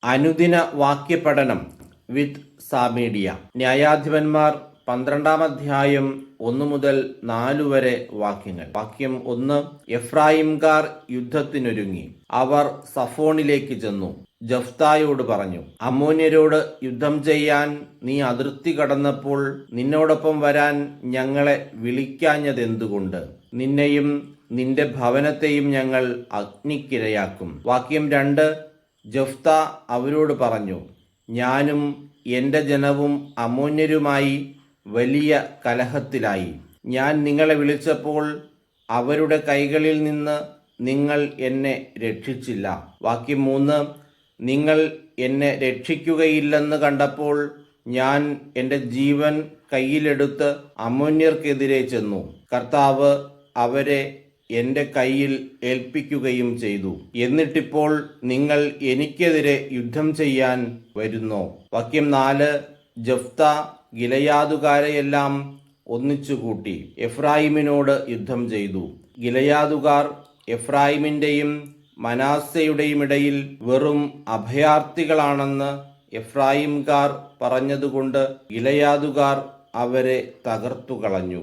അനുദിന വാക്യപഠനം വിത്ത് സാമീഡിയ. ന്യായാധിപന്മാർ 12-ാം അധ്യായം 1 മുതൽ 4 വരെ വാക്യങ്ങൾ. വാക്യം 1. എഫ്രായിംകാർ യുദ്ധത്തിനൊരുങ്ങി. അവർ സഫോണിലേക്ക് ചെന്നു. ജഫ്തായോട് പറഞ്ഞു, അമ്മോന്യരോട് യുദ്ധം ചെയ്യാൻ നീ അതിർത്തി കടന്നപ്പോൾ നിന്നോടൊപ്പം വരാൻ ഞങ്ങളെ വിളിക്കാഞ്ഞതെന്തുകൊണ്ട്? നിന്നെയും നിന്റെ ഭവനത്തെയും ഞങ്ങൾ അഗ്നിക്കിരയാക്കും. വാക്യം 2. ജഫ്ത അവരോട് പറഞ്ഞു, ഞാനും എൻ്റെ ജനവും അമ്മോന്യരുമായി വലിയ കലഹത്തിലായി. ഞാൻ നിങ്ങളെ വിളിച്ചപ്പോൾ അവരുടെ കൈകളിൽ നിന്ന് നിങ്ങൾ എന്നെ രക്ഷിച്ചില്ല. വാക്യം 3. നിങ്ങൾ എന്നെ രക്ഷിക്കുകയില്ലെന്ന് കണ്ടപ്പോൾ ഞാൻ എൻ്റെ ജീവൻ കയ്യിലെടുത്ത് അമ്മോന്യർക്കെതിരെ ചെന്നു. കർത്താവ് അവരെ എൻ്റെ കയ്യിൽ ഏൽപ്പിക്കുകയും ചെയ്തു. എന്നിട്ടിപ്പോൾ നിങ്ങൾ എനിക്കെതിരെ യുദ്ധം ചെയ്യാൻ വരുന്നോ? വാക്യം 4. ജഫ്ത ഗിലെയാദുകാരെയെല്ലാം ഒന്നിച്ചുകൂട്ടി എഫ്രായിമിനോട് യുദ്ധം ചെയ്തു. ഗിലെയാദുകാർ എഫ്രായിമിൻ്റെയും മനാസ്സയുടെയും ഇടയിൽ വെറും അഭയാർത്ഥികളാണെന്ന് എഫ്രായിംകാർ പറഞ്ഞതുകൊണ്ട് ഗിലെയാദുകാർ അവരെ തകർത്തുകളഞ്ഞു.